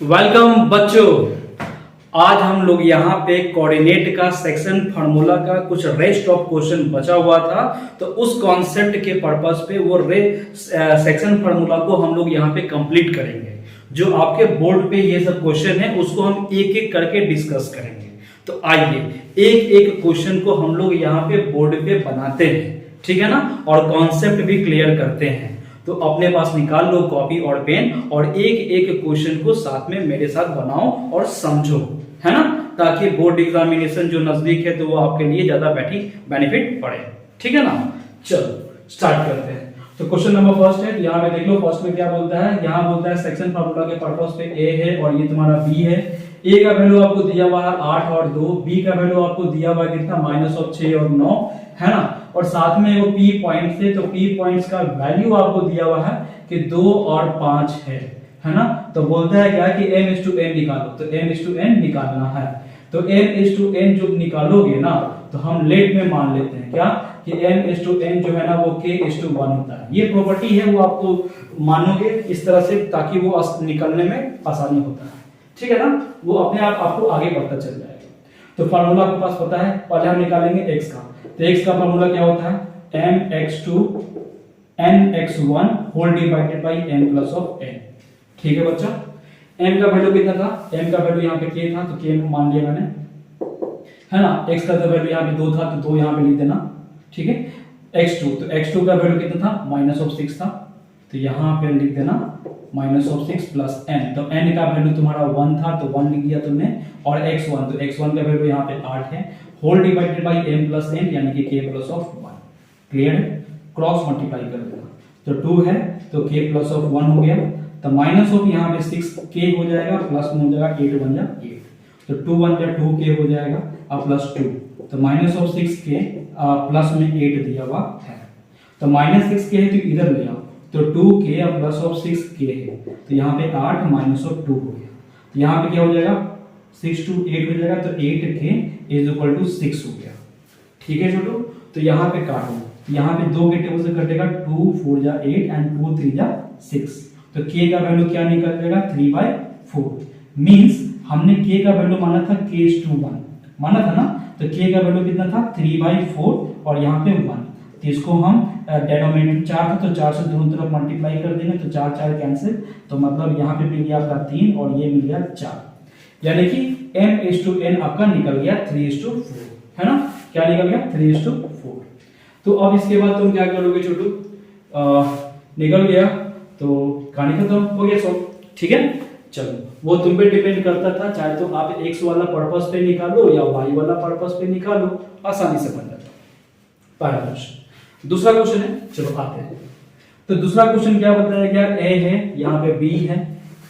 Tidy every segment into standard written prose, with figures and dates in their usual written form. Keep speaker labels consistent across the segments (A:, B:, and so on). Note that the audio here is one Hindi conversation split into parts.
A: वेलकम बच्चों। आज हम लोग यहाँ पे कोऑर्डिनेट का सेक्शन फार्मूला का कुछ रेस्ट ऑफ क्वेश्चन बचा हुआ था, तो उस कॉन्सेप्ट के पर्पस पे वो सेक्शन फार्मूला को हम लोग यहाँ पे कंप्लीट करेंगे। जो आपके बोर्ड पे ये सब क्वेश्चन है उसको हम एक एक करके डिस्कस करेंगे। तो आइए एक एक क्वेश्चन को हम लोग यहाँ पे बोर्ड पे बनाते हैं, ठीक है ना, और कॉन्सेप्ट भी क्लियर करते हैं। तो अपने पास निकाल लो कॉपी और पेन और एक एक क्वेश्चन को साथ में मेरे साथ बनाओ और समझो, है ना, ताकि बोर्ड एग्जामिनेशन जो नजदीक है तो वो आपके लिए ज्यादा बेनिफिट पड़े, ठीक है ना। चलो स्टार्ट करते हैं। तो क्वेश्चन नंबर फर्स्ट है, यहाँ पे देख लो फर्स्ट में क्या बोलता है। यहाँ बोलता है सेक्शन फार्मूला के पर्पस पे ए है और ये तुम्हारा बी है। ए का वैल्यू आपको दिया हुआ है 8 और 2, बी का वैल्यू आपको दिया हुआ है कितना -6 और 9, है ना, और साथ में वो पी पॉइंट्स है। तो पी पॉइंट्स का वैल्यू आपको दिया हुआ है कि 2 और 5 है ना। तो बोलता है क्या कि m/n निकालो, तो m/n निकालना है। तो m/n जो निकालोगे ना तो हम लेट में मान लेते हैं क्या कि m/n जो है ना वो k/1 होता है। ये प्रॉपर्टी है, वो आपको मानोगे इस तरह से ताकि वो निकालने में आसानी होता है, ठीक है ना, वो अपने आप आपको आगे बढ़ता चल जाएगा। तो फार्मूला आपके पास पता है, पहले हम निकालेंगे x का। तो x का फार्मूला क्या होता है mx2 nx1 whole divided by m plus of n, ठीक है बच्चा। m का वैल्यू कितना था, m का वैल्यू यहाँ पे k था तो k मान लिया मैंने, है ना। x का तो वैल्यू यहाँ पे 2 था तो 2 यहाँ पे लिख देना, ठीक है। x2 तो x2 का वैल्यू कितना था -6 था तो यहाँ पे लिख देना -6 प्लस n। तो n का वैल्यू तुम्हारा 1 था तो 1 लिख दिया तुमने, और x1 तो x1 का वैल्यू यहाँ पे 8 है whole divided by m plus n यानी कि k प्लस ऑफ 1। क्लियर है, क्रॉस मल्टीप्लाई कर देना। तो 2 है तो k प्लस ऑफ 1 हो गया, तो माइनस ऑफ यहाँ पे 6k हो जाएगा, प्लस में हो जाएगा 8 बन जा 8, तो 2 1 जा 2k हो जाएगा और प्लस 2, तो -6k प्लस में 8 दिया हुआ है। तो -6k है तो इधर ले आओ, तो 2k और प्लस ऑफ 6k है तो यहाँ पे 8 -2 हो गया। तो यहाँ पे क्या हो जाएगा 6 to 8 हो जाएगा, तो 8k = 6 हो गया, ठीक है छोटू। तो यहाँ पे काटो, यहाँ पे 2 के टेबल से कटेगा, 2 4 जा 8 एंड 2 3 जा 6, तो k का वैल्यू क्या निकल जाएगा 3/4। मींस हमने k का वैल्यू माना था k/1 माना था ना, तो k का वैल्यू कितना था 3/4 और यहाँ पे 1। तो इसको हम डेनोमिनेटर 4 था तो 4 से दोनों तरफ मल्टीप्लाई कर देंगे, तो 4 4 कैंसिल, तो मतलब यहाँ पे मिल गया आपका 3 और ये मिल गया 4, यानी कि m/n आपका निकल गया 3/4, है ना। क्या निकल गया 3/4। तो अब इसके बाद तुम क्या करोगे छोटू, निकल गया तो कहानी खत्म हो गया सब, ठीक है। चलो वो तुम पे डिपेंड करता था, चाहे तो आप x वाला पर्पस पे निकालो या y वाला पर्पस पे निकालो, आसानी से बन जाता। पहला क्वेश्चन। दूसरा क्वेश्चन है, चलो आते हैं। तो दूसरा क्वेश्चन क्या बताया गया, a है, यहाँ पे b है।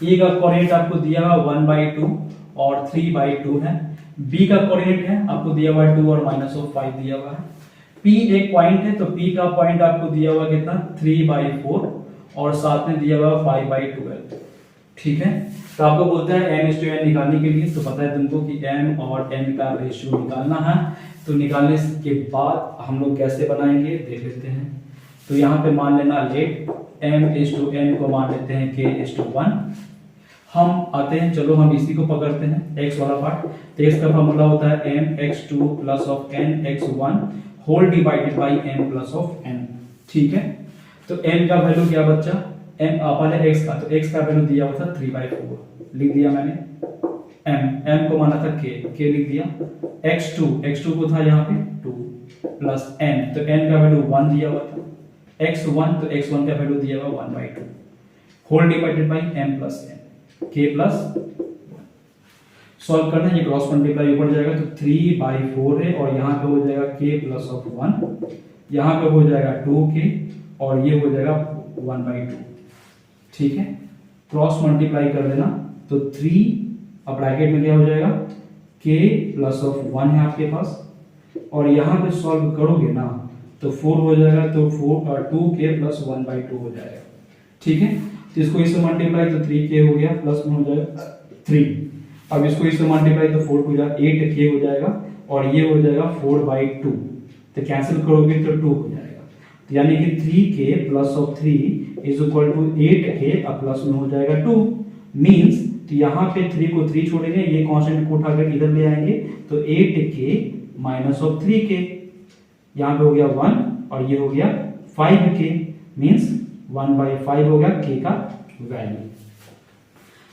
A: a का कोऑर्डिनेट आपको दिया हुआ 1/2 और 3/2 है। b का कोऑर्डिनेट है आपको दिया हुआ 2 और -5 दिया हुआ है। p एक पॉइंट है तो p का पॉइंट आपको दिया हुआ कितना 3/4 और साथ में दिया हुआ 5/12, ठीक है। तो आपको बोलता है m/n निकालने के लिए, तो पता है तुमको कि m और n का रेशियो निकालना है। तो निकालने के बाद हम लोग कैसे बनाएंगे देख लेते हैं। तो यहाँ पे मान लेना लेट m/n को मान लेते हैं k/1। हम आते हैं, चलो हम इसी को पकड़ते हैं x वाला पार्ट। तो x का फॉर्मूला होता है mx2 plus of nx1 whole divided by m plus of n, ठीक है। तो m का वैल्यू क्या बच्चा, m पहले x का, तो x का वैल्यू दिया हुआ था 3/4 लिख दिया मैंने, m को माना था k लिख दिया, x2 को था यहाँ पे 2 प्लस n, तो n का वैल्यू 1 दिया हुआ था, x1 तो x1 का वैल्यू दिया हुआ 1/2 whole divided by m plus n k plus 1। Solve करना है, ये क्रॉस मल्टीप्लाई ऊपर जाएगा तो 3/4 है और यहाँ पे हो जाएगा k प्लस ऑफ 1, यहाँ पे हो जाएगा 2k और ये हो जाएगा 1/2, ठीक है। क्रॉस मल्टीप्लाई कर देना तो 3 अब ब्रैकेट में क्या हो जाएगा k प्लस ऑफ 1 है आपके पास, और यहाँ पे सॉल्व करोगे ना तो 4 हो जाएगा, तो 2k प्लस 1/2 हो जाएगा, ठीक है। तो इसको इससे मल्टीप्लाई तो 3k हो गया, प्लस में हो जाएगा 3। अब इसको इससे मल्टीप्लाई तो 4 हो जाएगा 8k हो जाएगा और ये हो जाएगा 4/2, तो कैंसिल करोगे तो 2 हो जाएगा, तो यानी कि 3k प्लस ऑफ 3 = 8k और प्लस में हो जाएगा 2। मींस तो यहाँ पे 3 को 3 छोड़ेंगे, ये कांस्टेंट को उठाकर इधर ले आएंगे, तो 8k माइनस ऑफ 3k, यहाँ पे हो गया 1 और ये हो गया 5k, मीन्स 1/5 हो गया k का वैल्यू।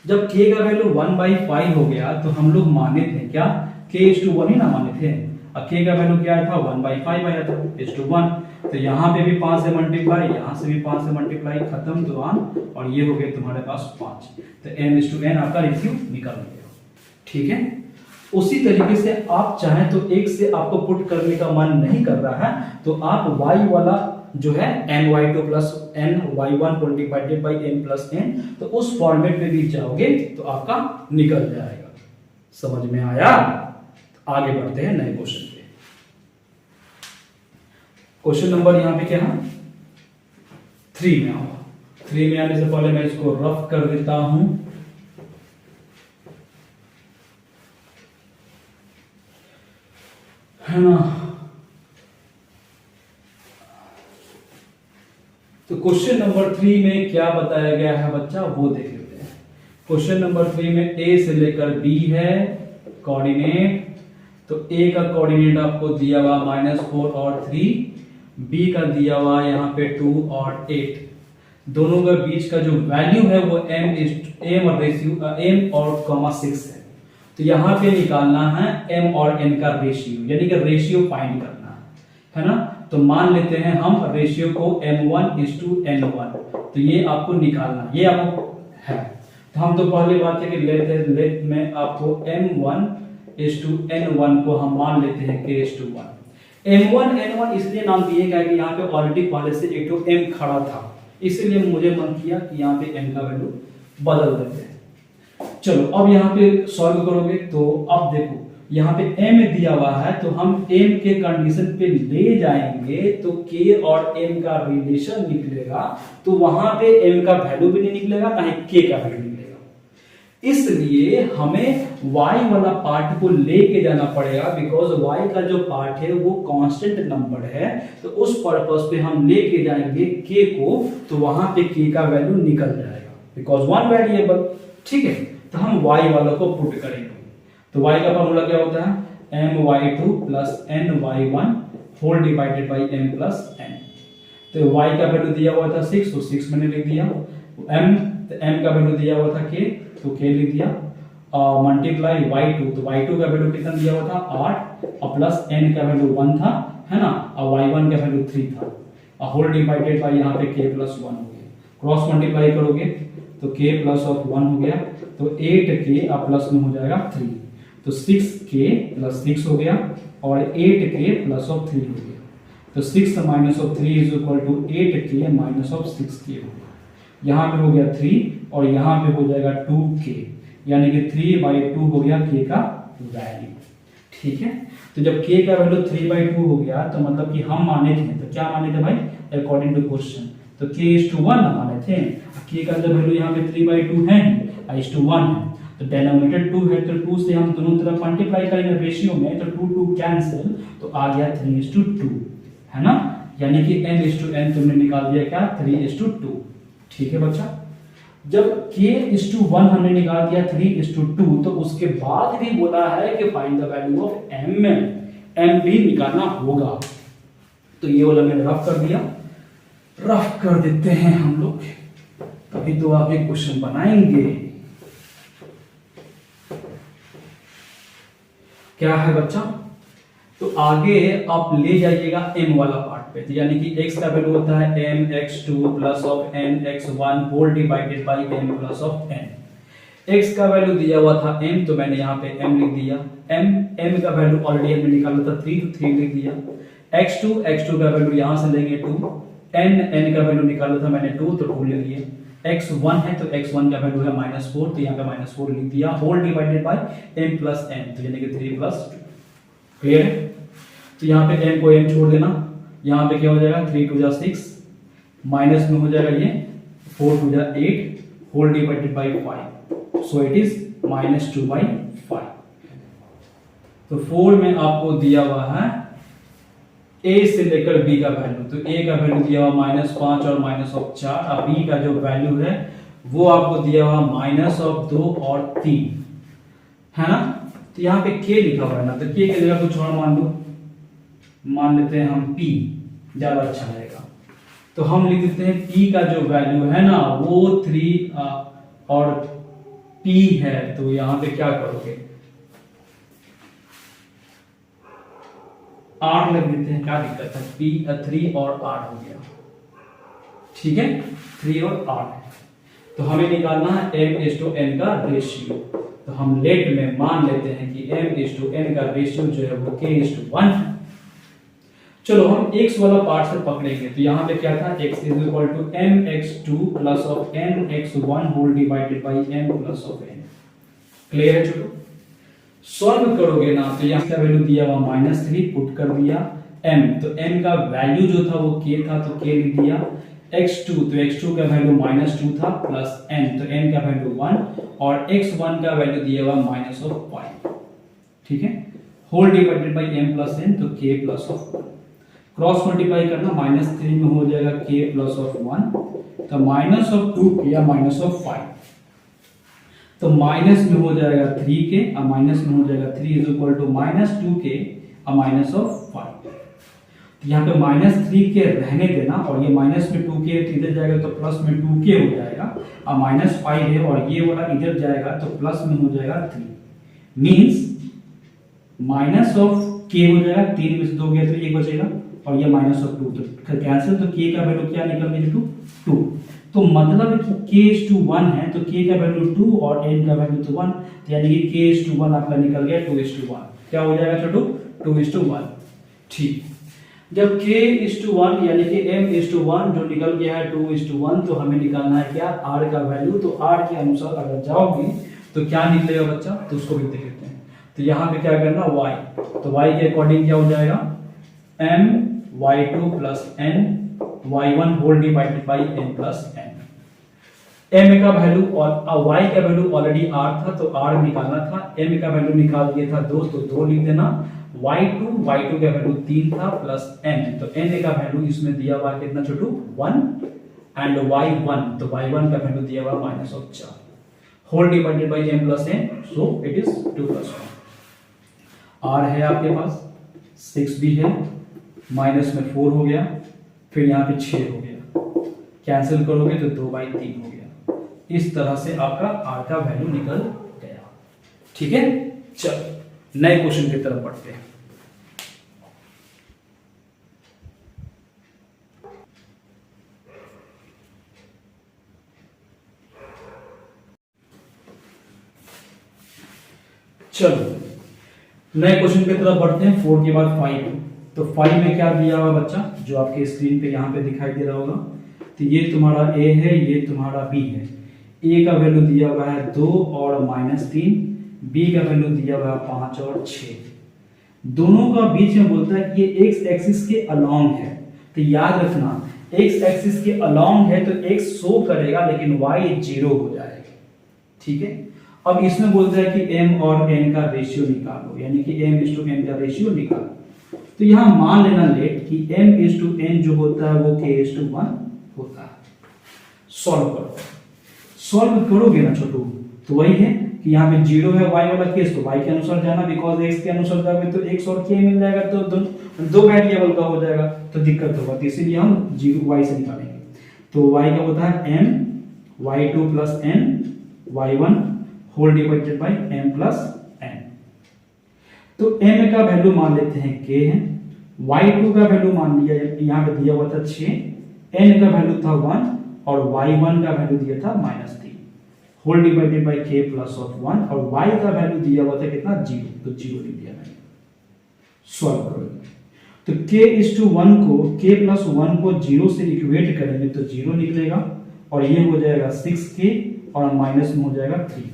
A: जब k का वैल्यू 1/5 हो गया तो हम लोग माने थे क्या, k:1 ही ना माने थे, अब k का वैल्यू क्या आया था, 1/5 आया था, 1:1। तो यहाँ पे भी 5 से मल्टीप्लाई, यहाँ से भी 5 से मल्टीप्लाई, खत्म तो आन, और ये हो गए तुम्हारे पास 5, तो m:n आपका रेशियो निकल गया। ठीक है, उसी तरीके से आप चाहें तो एक से आपको पुट करने का मन नहीं कर रहा है तो आप y वाला जो है ny2 plus ny1 divided by m plus n, तो उस फॉर्मेट में भी जाओगे तो आपका निकल जाएगा। समझ में आया? आगे बढ़ते हैं नए क्वेश्चन पे। क्वेश्चन नंबर यहां पे क्या है, 3 में आओ। 3 में आने से पहले मैं इसको रफ कर देता हूं। है ना, तो क्वेश्चन नंबर 3 में क्या बताया गया है बच्चा, वो देख लेते हैं। क्वेश्चन नंबर 3 में a से लेकर b है कोऑर्डिनेट, तो a का कोऑर्डिनेट आपको दिया हुआ -4 और 3, b का दिया हुआ यहाँ पे 2 और 8, दोनों के बीच का जो वैल्यू है वो m और 6 है। तो यहाँ पे निकालना है m और n का रेशियो, यानी कि रेशियो फाइंड करना है ना। तो मान लेते हैं हम रेशियो को m1:n1, तो ये आपको निकालना, ये आपको है। तो हम तो पहले बात है कि लेट में आपको m1:n1 को हम मान लेते हैं k:1। m1:n1 इसलिए नाम दिए गया कि यहाँ पे ऑलरेडी पहले से एक तो m खड़ा था, इसीलिए मुझे मन किया कि यहाँ पे m का वैल्यू बदल देते हैं। चलो अब यहाँ पे सॉल्व करोगे तो अब देखो यहाँ पे m दिया हुआ है, तो हम m के कंडीशन पे ले जाएंगे तो k और m का रिलेशन निकलेगा, तो वहां पे m का वैल्यू भी नहीं निकलेगा, ना ही k का वैल्यू निकलेगा। इसलिए हमें y वाला पार्ट को लेके जाना पड़ेगा, बिकॉज y का जो पार्ट है वो कांस्टेंट नंबर है, तो उस पर्पस पे हम लेके जाएंगे k को, तो वहां पे k का वैल्यू निकल जाएगा, बिकॉज वन वेरिएबल। ठीक है, तो हम y वाला को पुट करेंगे। तो y का फॉर्मूला क्या होता है, my2 plus ny1 whole divided by m plus n। तो y का वैल्यू दिया हुआ था 6, तो 6 मैंने लिख दिया, m का वैल्यू दिया हुआ था k, तो k लिख दिया, मल्टीप्लाई y2, तो y2 का वैल्यू कितना दिया हुआ था 8, और प्लस n का वैल्यू 1 था, है ना, और y1 का वैल्यू 3 था, और होल डिवाइडेड बाई यहाँ पे k प्लस 1 हो गया। क्रॉस मल्टीप्लाई करोगे तो k प्लस ऑफ 1 हो गया, तो 8k और प्लस में हो जाएगा 3, तो 6k प्लस 6 हो गया, और 8k प्लस ऑफ 3 हो गया, तो 6 minus of 3 is equal to 8k minus of 6k हो गया। यहाँ पे हो गया 3 और यहाँ पे हो जाएगा 2k, यानी कि 3/2 हो गया k का वैल्यू। ठीक है, तो जब k का वैल्यू 3/2 हो गया तो मतलब कि हम माने थे, तो क्या माने थे भाई, अकॉर्डिंग टू क्वेश्चन, तो k:1 माने थे। k का जब वैल्यू यहाँ पे 3/2 है, 1 है, तो डिनोमिनेटर 2 है, तो 2 से हम दोनों तरफ मल्टीप्लाई करेंगे रेशियो में, तो 2 कैंसिल, तो आ गया 3:2, है ना, यानी कि m:n तुमने निकाल दिया क्या, 3:2। ठीक है बच्चा, जब k:1 हमने निकाल दिया 3:2, तो उसके बाद भी बोला है कि find the value of m भी निकालना होगा। तो ये वाला मैंने रफ कर दिया, रफ कर देते हैं हम लोग, तभी तो आप एक क्वेश्चन बनाएंगे। क्या है बच्चा, तो आगे आप ले जाइएगा m वाला पार्ट पे, तो यानी कि x का वैल्यू होता है mx2 plus of nx1 whole divided by m plus of n। x का वैल्यू दिया हुआ था m, तो मैंने यहाँ पे m लिख दिया, m का वैल्यू ऑलरेडी हमने निकाला था 3, तो 3 लिख दिया। x2 का वैल्यू यहाँ से लेंगे 2, n का वैल्यू निकाला था मैंने 2, तो 2 ले लिए। x1 है तो x1 का वैल्यू है -4, तो यहाँ पे -4 लिख दिया, whole divided by m plus n, तो यानी कि 3 प्लस 2। क्लियर है, तो यहाँ पे m को m छोड़ देना, यहाँ पे क्या हो जाएगा 3 2 6, माइनस में हो जाएगा ये 4 2 8 whole divided by 5, so it is -2/5। तो 4 में आपको दिया हुआ है a से लेकर b का वैल्यू, तो a का वैल्यू दिया हुआ -5 और -4, और b का जो वैल्यू है वो आपको दिया हुआ माइनस ऑफ 2 और 3 है ना। तो यहाँ पे k लिखा हुआ है ना, तो k की जगह कुछ और मान लो, मान लेते हैं हम p, ज्यादा अच्छा रहेगा। तो हम लिख देते हैं p का जो वैल्यू है ना वो 3 और p है। तो यहाँ पे क्या करोगे, 8 लग देते हैं, क्या दिक्कत है, p 3 और 8 हो गया, ठीक है, 3 और 8 है। तो हमें निकालना है m/n का रेशियो। तो हम लेट में मान लेते हैं कि m/n का रेशियो जो है वो k/1 है। चलो हम x वाला पार्ट से पकड़ेंगे। तो यहाँ पे क्या था, x = mx2 plus of nx1 whole divided by m plus of n। Clear है। चलो सॉल्व करोगे ना, तो यहाँ का वैल्यू दिया हुआ -3 पुट कर दिया m, तो m का वैल्यू जो था वो k था, तो k लिख दिया। x2 तो x2 का वैल्यू -2 था, प्लस n तो n का वैल्यू 1 और x1 का वैल्यू दिया हुआ -5, ठीक है, whole divided by m plus n, तो k plus of 1। Cross multiply करना, -3 में हो जाएगा k प्लस ऑफ 1, तो -2 या -5, तो माइनस में हो जाएगा 3k और माइनस में हो जाएगा 3 -2k और -5। तो यहाँ पे -3k रहने देना, और ये माइनस में 2k इधर जाएगा तो प्लस में 2k हो जाएगा, और -5 है और ये वाला इधर जाएगा तो प्लस में हो जाएगा 3, मींस माइनस ऑफ k हो जाएगा, 3 में से 2 गया तो 1 बचेगा, और ये -2 तो कैंसिल, तो k का वैल्यू क्या निकल गया, 2। तो मतलब है कि k/1 है, तो k का वैल्यू 2 और n का वैल्यू तो 1, तो यानी कि k/1 आपका निकल गया 2/1। क्या हो जाएगा छोटू, 2/1। ठीक, जब k/1 यानी कि m/1 जो निकल गया है 2/1, तो हमें निकालना है क्या, r का वैल्यू। तो r के अनुसार अगर जाओगे तो क्या निकलेगा बच्चा, तो उसको भी देख लेते हैं। तो यहाँ पे क्या करना, y, तो y के अकॉर्डिंग क्या हो जाएगा, my2 plus n y1 whole divided by n plus n। m का वैल्यू और y का वैल्यू ऑलरेडी r था, तो r निकालना था, m का वैल्यू निकाल दिया था 2, तो 2 लिख देना। y2 का वैल्यू 3 था प्लस n, तो n का वैल्यू इसमें दिया हुआ कितना छोटू, 1, एंड y1 तो y1 का वैल्यू दिया हुआ -4 whole divided by m plus n, so it is 2 + 1। r है आपके पास, 6 भी है, माइनस में 4 हो गया, फिर यहाँ पे 6 हो गया, कैंसिल करोगे तो 2/3 हो गया। इस तरह से आपका r का वैल्यू निकल गया, ठीक है। चल नए क्वेश्चन की तरफ बढ़ते हैं। चलो नए क्वेश्चन की तरफ बढ़ते हैं। 4 के बाद 5, तो 5 में क्या दिया हुआ बच्चा, जो आपके स्क्रीन पे यहाँ पे दिखाई दे रहा होगा, तो ये तुम्हारा a है, ये तुम्हारा b है। a का वैल्यू दिया हुआ है 2 और -3, b का वैल्यू दिया हुआ है 5 और 6। दोनों का बीच में बोलता है कि ये x एक्सिस के अलोंग है, तो याद रखना x एक्सिस के अलोंग है तो x शो करेगा लेकिन y 0 हो जाएगा, ठीक है। अब इसमें बोलता है कि m और n का रेशियो निकालो, यानी कि m/n का रेशियो निकालो। तो यहाँ मान लेना लेट कि m/n जो होता है वो k/1 होता है। सॉल्व करो, सॉल्व करोगे ना छोटू, तो वही है कि यहाँ पे 0 है y वाला केस, तो y के अनुसार जाना, बिकॉज x के अनुसार जाओगे तो x और k मिल जाएगा, तो दो वेरिएबल का हो जाएगा, तो दिक्कत होगा, तो इसीलिए हम 0 y से निकालेंगे। तो y का होता है m y2 plus n y1 whole divided by m plus n। तो m का वैल्यू मान लेते हैं k है, y2 का वैल्यू मान लिया, यहाँ पे दिया हुआ था 6, n का वैल्यू था 1 और y1 का वैल्यू दिया था -3 whole divided by k plus of 1, और y का वैल्यू दिया हुआ था कितना, 0, तो 0 लिख दिया मैंने। सॉल्व करोगे तो k/1 को k प्लस 1 को 0 से इक्वेट करेंगे तो 0 निकलेगा, और ये हो जाएगा 6k और माइनस में हो जाएगा 3।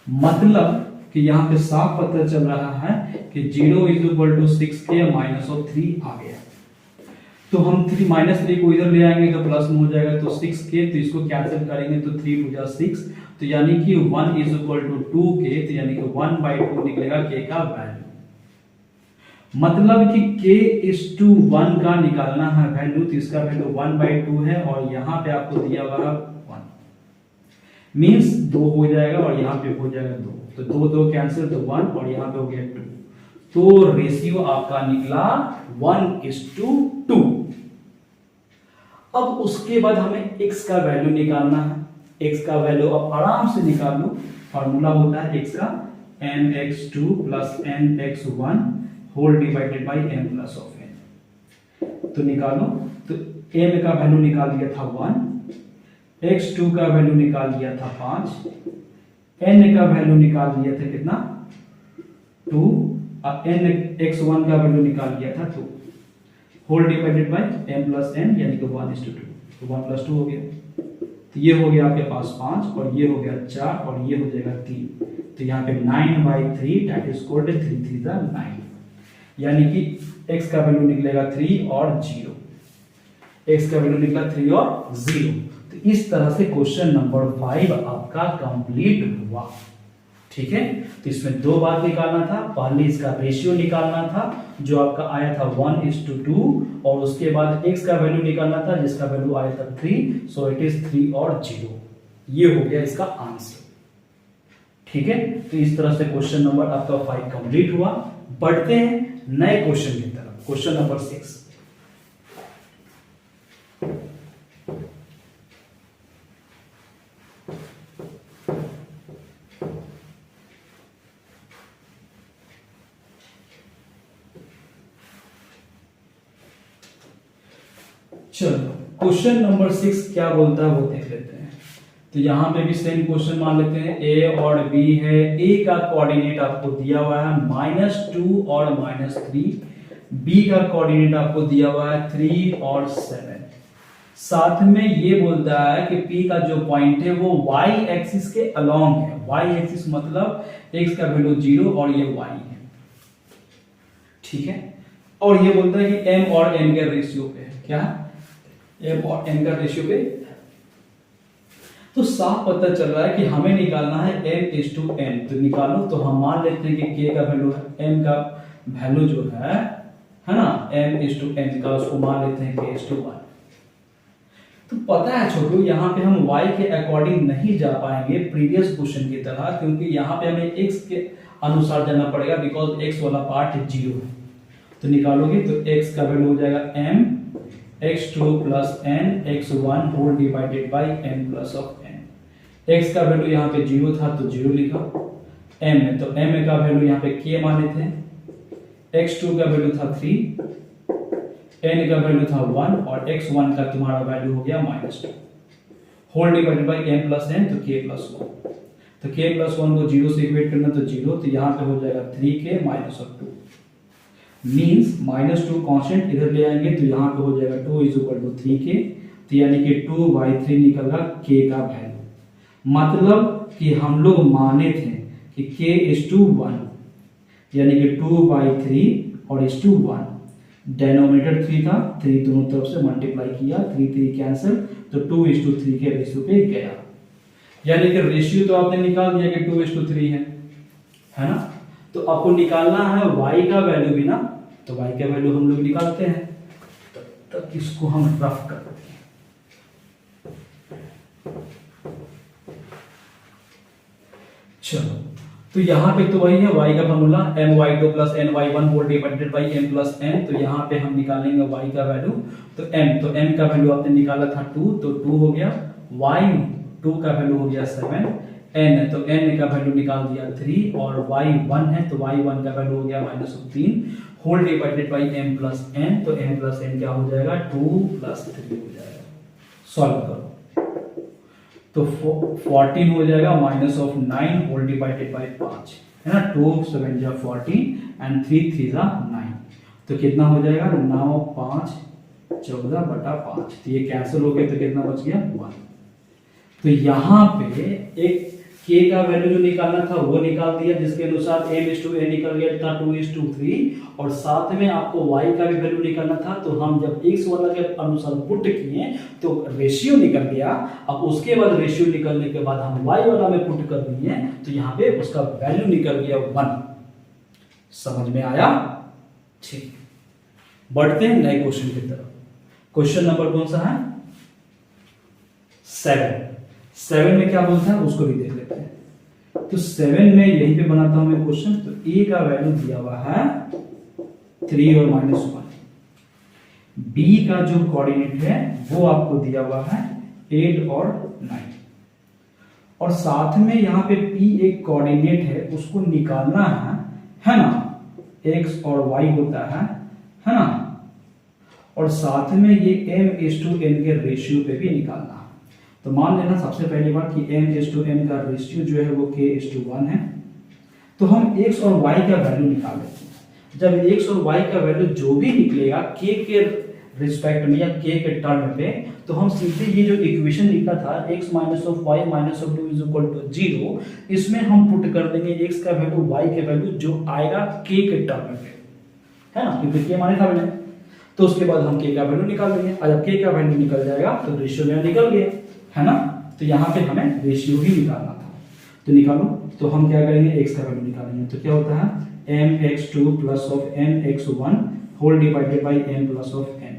A: मतलब कि यहाँ पे साफ पता चल रहा है कि 0 = 6k -3 आ गया। तो हम -3 को इधर ले आएंगे तो प्लस में हो जाएगा, तो 6k, तो इसको कैंसिल करेंगे तो 3 × 6, तो यानी कि 1 = 2k, तो यानी कि 1/2 निकलेगा k का वैल्यू। मतलब कि k/1 का निकालना है वैल्यू, तो इसका वैल्यू 1/2 है, और यहाँ पे आपको दिया हुआ 1। मीन्स 2 हो जाएगा और यहाँ पे हो जाएगा 2, तो 2 2 कैंसिल, तो 1 और यहाँ पे हो गया 2, तो रेशियो आपका निकला 1:2। अब उसके बाद हमें x का वैल्यू निकालना है। x का वैल्यू आप आराम से निकाल लो, फॉर्मूला होता है x का mx2 plus mx1 whole divided by m plus of n। तो निकालो, तो m का वैल्यू निकाल दिया था 1, x2 का वैल्यू निकाल दिया था 5, n का वैल्यू निकाल दिया था कितना 2, और x1 का वैल्यू निकाल दिया था 2 whole divided by m plus n, यानी कि 1:2, तो 1 + 2 हो गया। तो ये हो गया आपके पास 5 और ये हो गया 4 और ये हो जाएगा 3, तो यहाँ पे 9/3 दैट इज इक्वल टू 3 3 9, यानी कि x का वैल्यू निकलेगा 3 और 0, x का वैल्यू निकला 3 और 0। तो इस तरह से क्वेश्चन नंबर 5 आपका कंप्लीट हुआ। ठीक है, तो इसमें 2 बात निकालना था, पहले इसका रेशियो निकालना था जो आपका आया था 1:2, और उसके बाद x का वैल्यू निकालना था जिसका वैल्यू आया था 3, सो इट इज 3 और 0। ये हो गया इसका आंसर। ठीक है, तो इस तरह से क्वेश्चन नंबर आपका 5 कंप्लीट हुआ। बढ़ते हैं नए क्वेश्चन की तरफ, क्वेश्चन नंबर 6। चलो, क्वेश्चन नंबर 6 क्या बोलता है वो देख लेते हैं। तो यहां पे भी सेम क्वेश्चन मान लेते हैं, a और b है। a का कोऑर्डिनेट आपको दिया हुआ है -2 और -3, b का कोऑर्डिनेट आपको दिया हुआ है 3 और 7। साथ में ये बोलता है कि p का जो पॉइंट है वो y एक्सिस के अलोंग है। y एक्सिस मतलब x का वैल्यू 0 और ये y है। ठीक है, और ये बोलता है कि m और n के रेशियो पे है। क्या m और n का रेशियो पे, तो साफ पता चल रहा है कि हमें निकालना है m:n। तो निकालो, तो हम मान लेते हैं कि k का वैल्यू है, m का वैल्यू जो है ना m:n का, उसको मान लेते हैं k:1। तो पता है छोटू, यहाँ पे हम y के अकॉर्डिंग नहीं जा पाएंगे प्रीवियस क्वेश्चन की तरह, क्योंकि यहाँ पे हमें x के अनुसार जाना पड़ेगा, बिकॉज x वाला पार्ट 0 है। तो निकालोगे तो x का वैल्यू हो जाएगा m x2 plus n x1 whole divided by m plus of n। x का वैल्यू यहाँ पे 0 था तो 0 लिखा, m है तो m का वैल्यू यहाँ पे k माने थे, x2 का वैल्यू था 3, n का वैल्यू था 1 और x1 का तुम्हारा वैल्यू हो गया -2 whole divided by m plus n, तो k प्लस 1। तो k प्लस 1 को 0 से इक्वेट करना तो 0, तो यहाँ पे हो जाएगा 3k माइनस 2 मींस -2 कांस्टेंट इधर ले आएंगे तो यहाँ पे हो जाएगा 2 = 3k, तो यानी कि 2/3 निकल रहा k का वैल्यू। मतलब कि हम लोग माने थे कि k:1, यानी कि 2/3 और 1, डेनोमिनेटर 3 था, 3 दोनों तरफ से मल्टीप्लाई किया, 3 3 कैंसिल, तो 2:3 के रेशियो पे गया। यानी कि रेशियो तो आपने निकाल दिया कि 2:3 है ना। तो आपको निकालना है y का वैल्यू भी ना, तो y का वैल्यू हम लोग निकालते हैं। तब तक इसको हम रफ कर देते हैं। चलो, तो यहाँ पे तो वही है y का formula my2 plus ny1 whole divided by m plus n। तो यहाँ पे हम निकालेंगे y का वैल्यू, तो m का वैल्यू आपने निकाला था 2, तो 2 हो गया, y2 का वैल्यू हो गया 7, n है तो n का वैल्यू निकाल दिया 3, और y1 है तो y1 का वैल्यू हो गया -3 whole divided by m plus n। तो m प्लस n क्या हो जाएगा 2 + 3 हो जाएगा। सॉल्व करो तो 14 हो जाएगा -9 होल डिवाइडेड बाई 5, है ना। 2 7 जा 14 एंड 3 3 जा 9, तो कितना हो जाएगा 9 5 14/5। तो ये कैंसिल हो गया तो कितना बच गया 1। तो यहाँ पे एक k का वैल्यू जो निकालना था वो निकाल दिया, जिसके अनुसार m:n निकल गया था 2:3, और साथ में आपको y का भी वैल्यू निकालना था। तो हम जब x वाला के अनुसार पुट किए तो रेशियो निकल गया। अब उसके बाद रेशियो निकलने के बाद हम y वाला में पुट कर दिए, तो यहाँ पे उसका वैल्यू निकल गया 1। समझ में आया? ठीक, बढ़ते हैं नए क्वेश्चन की तरफ। क्वेश्चन नंबर कौन सा है? 7। 7 में क्या बोलता है उसको भी देख लेते हैं। तो 7 में यहीं पे बनाता हूं मैं क्वेश्चन। तो a का वैल्यू दिया हुआ है 3 और -1, b का जो कोऑर्डिनेट है वो आपको दिया हुआ है 8 और 9, और साथ में यहाँ पे p एक कोऑर्डिनेट है उसको निकालना है ना, x और y होता है ना, और साथ में ये m/n के रेशियो पे भी निकालना है। तो मान लेना सबसे पहली बात कि m/n का रेशियो जो है वो k/1 है। तो हम x और y का वैल्यू निकाल लेते हैं। जब x और y का वैल्यू जो भी निकलेगा k के रिस्पेक्ट में या k के टर्म पे, तो हम सीधे ये जो इक्वेशन लिखा था x - y - 2 = 0, इसमें हम पुट कर देंगे x का वैल्यू y के वैल्यू जो आएगा k के टर्म पे, है ना, क्योंकि k माने था मैंने। तो उसके बाद हम k का वैल्यू निकाल लेंगे, और जब k का वैल्यू निकल जाएगा तो रेशियो में निकल गया, है ना। तो यहाँ पे हमें रेशियो ही निकालना था, तो निकालो। तो हम क्या करेंगे, x का वैल्यू निकालेंगे। तो क्या होता है mx2 + nx1 whole divided by m + n।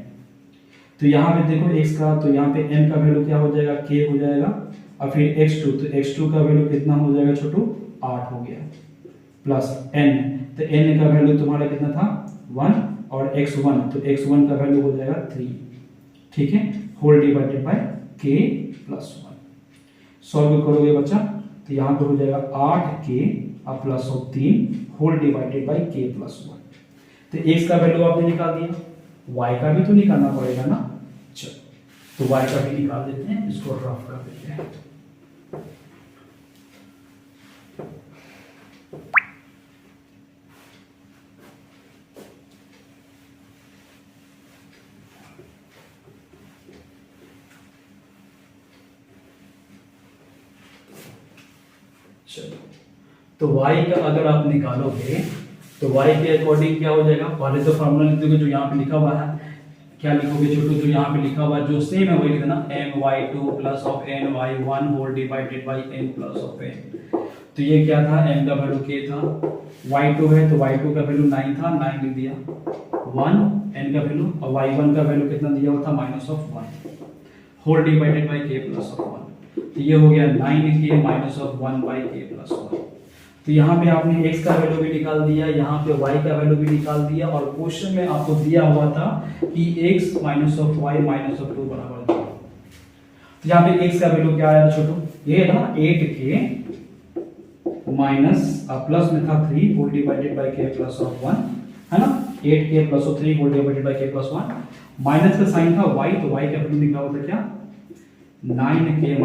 A: तो यहाँ पे देखो x का, तो यहाँ पे n का वैल्यू क्या हो जाएगा, k हो जाएगा, और फिर x2, तो x2 का वैल्यू कितना हो जाएगा छोटू, 8 हो गया, प्लस n, तो n का वैल्यू तुम्हारा कितना था 1, और x1, तो x1 का वैल्यू हो जाएगा 3, ठीक है, whole divided by k + 1। Solve करोगे बच्चा तो यहाँ पे हो जाएगा 8k और plus 3 whole divided by k + 1। तो x का वैल्यू आपने निकाल दिया, y का भी तो निकालना पड़ेगा ना। चलो तो y का भी निकाल देते हैं, इसको रफ कर देते हैं। चलो तो y का अगर आप निकालोगे तो y के अकॉर्डिंग क्या हो जाएगा, पहले तो फॉर्मूला लिख दोगे जो यहाँ पे लिखा हुआ है। क्या लिखोगे छोटू, जो यहाँ पे लिखा हुआ है जो सेम है वही लिखना, my2 + ny1 whole divided by m + n। तो ये क्या था, m का वैल्यू k था, y2 है तो y2 का वैल्यू 9 था, 9 लिख दिया, 1 n का वैल्यू, और y1 का वैल्यू कितना दिया हुआ था -1 होल डिवाइडेड बाय k + 1। तो ये हो गया 9k - 1 बाय k + 1। तो यहाँ पे आपने x का वैल्यू भी निकाल दिया, यहाँ पे y का वैल्यू भी निकाल दिया, और क्वेश्चन में आपको दिया हुआ था कि x - y - 2 बराबर 0। तो यहाँ पे x का वैल्यू क्या आया छोटू, ये था 8k माइनस प्लस में था 3 होल डिवाइडेड बाय k + 1, है ना, 8k + 3 whole divided by k + 1, minus का साइन था y, तो y का वैल्यू निकला हुआ था क्या 9k -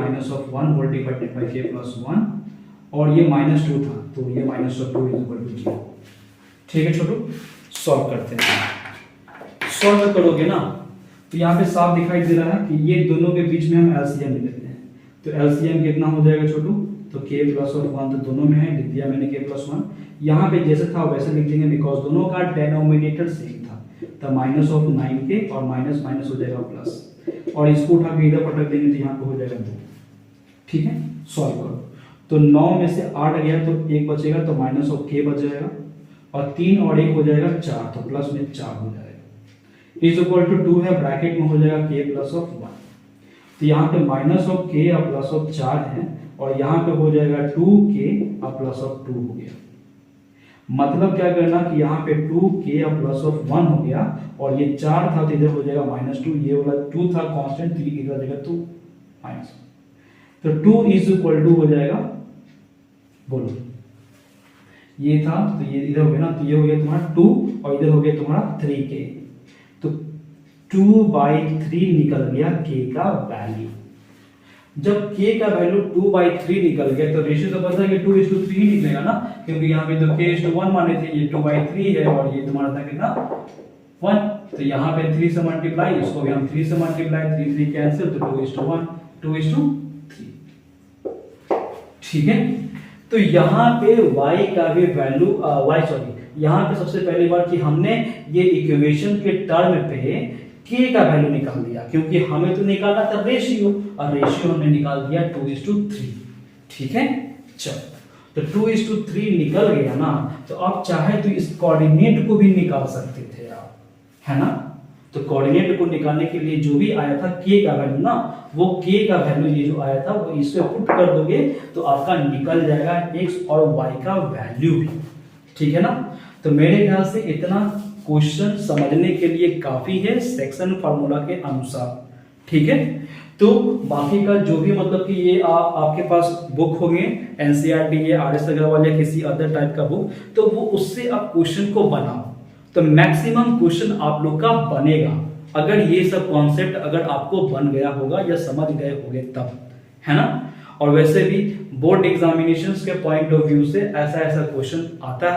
A: 1 whole divided by k + 1, और ये -2 था तो ये -2 = 0। ठीक है छोटू, सॉल्व करते हैं। सॉल्व करोगे ना तो यहाँ पे साफ दिखाई दे रहा है कि ये दोनों के बीच में हम एलसीएम ले लेते हैं। तो एलसीएम कितना हो जाएगा छोटू, तो k + 1 तो दोनों में है, लिख दिया मैंने k + 1। यहाँ पे जैसे था वैसे लिख देंगे, बिकॉज दोनों का डिनोमिनेटर सेम था। तो -9k और माइनस माइनस हो जाएगा प्लस, और इसको उठा के इधर पटक देंगे तो यहाँ पे हो जाएगा 2। ठीक है, सॉल्व करो। तो 9 में से 8 गया तो 1 बचेगा, तो -k बच जाएगा, और 3 और 1 हो जाएगा 4, तो प्लस में 4 हो जाएगा, इज इक्वल टू 2 है, ब्रैकेट में हो जाएगा k + 1। तो यहाँ पे -k और +4 है, और यहाँ पे हो जाएगा 2k और +2 हो गया। मतलब क्या करना कि यहाँ पे 2k और +1 हो गया, और ये 4 था तो इधर हो जाएगा -2, ये वाला 2 था कांस्टेंट, 3 इधर आ जाएगा 2 माइनस, तो 2 इज इक्वल टू हो जाएगा, बोलो ये था तो ये इधर हो गया ना, तो ये हो गया तुम्हारा 2 और इधर हो गया तुम्हारा 3k, तो 2/3 निकल गया k का वैल्यू। जब k का वैल्यू 2/3 निकल गया तो रेशियो तो पता है कि 2:3 ही निकलेगा ना, क्योंकि यहाँ पे तो k:1 माने थे, ये 2/3 है, और ये तुम्हारा था कितना 1, तो यहाँ पे 3 से मल्टीप्लाई, इसको भी हम 3 से मल्टीप्लाई, 3 3 कैंसिल, तो 2:1 2:3। ठीक है, तो यहाँ पे y का भी वैल्यू यहाँ पे सबसे पहली बार कि हमने ये इक्वेशन के टर्म पे k का वैल्यू निकाल दिया, क्योंकि हमें तो निकालना था रेशियो, और रेशियो हमने निकाल दिया 2:3। ठीक है, चलो तो 2:3 निकल गया ना, तो आप चाहे तो इस कोऑर्डिनेट को भी निकाल सकते थे आप, है ना। तो कोऑर्डिनेट को निकालने के लिए जो भी आया था के का वैल्यू ना, वो के का वैल्यू ये जो आया था वो इससे पुट कर दोगे तो आपका निकल जाएगा एक्स और वाई का वैल्यू भी, ठीक है ना। तो मेरे ख्याल से इतना क्वेश्चन समझने के लिए काफी है सेक्शन फार्मूला के अनुसार, ठीक है। तो बाकी का जो भी मतलब कि ये आपके पास बुक होंगे एनसीईआरटी या आरएस अग्रवाल या किसी अदर टाइप का बुक, तो वो उससे आप क्वेश्चन को बनाओ तो मैक्सिमम क्वेश्चन आप लोग का बनेगा अगर ये सब कॉन्सेप्ट अगर आपको बन गया होगा या समझ गए होंगे तब, है ना। और वैसे भी बोर्ड एग्जामिनेशंस के पॉइंट ऑफ व्यू से ऐसा ऐसा क्वेश्चन आता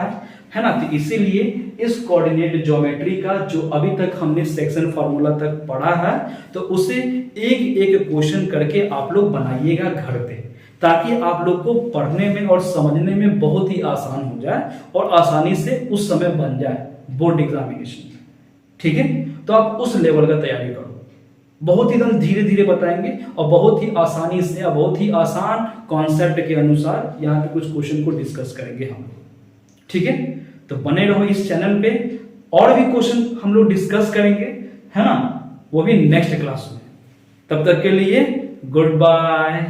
A: है ना। तो इसीलिए इस कोऑर्डिनेट ज्योमेट्री का जो अभी तक हमने सेक्शन फार्मूला तक पढ़ा है तो उसे एक एक क्वेश्चन करके आप लोग बनाइएगा घर पे, ताकि आप लोग को पढ़ने में और समझने में बहुत ही आसान हो जाए और आसानी से उस समय बन जाए बोर्ड एग्जामिनेशन, ठीक है। तो आप उस लेवल का तैयारी करो, बहुत ही एकदम धीरे धीरे बताएंगे और बहुत ही आसानी से और बहुत ही आसान कॉन्सेप्ट के अनुसार यहाँ पे कुछ क्वेश्चन को डिस्कस करेंगे हम, ठीक है। तो बने रहो इस चैनल पे, और भी क्वेश्चन हम लोग डिस्कस करेंगे, है ना, वो भी नेक्स्ट क्लास में। तब तक के लिए गुड बाय।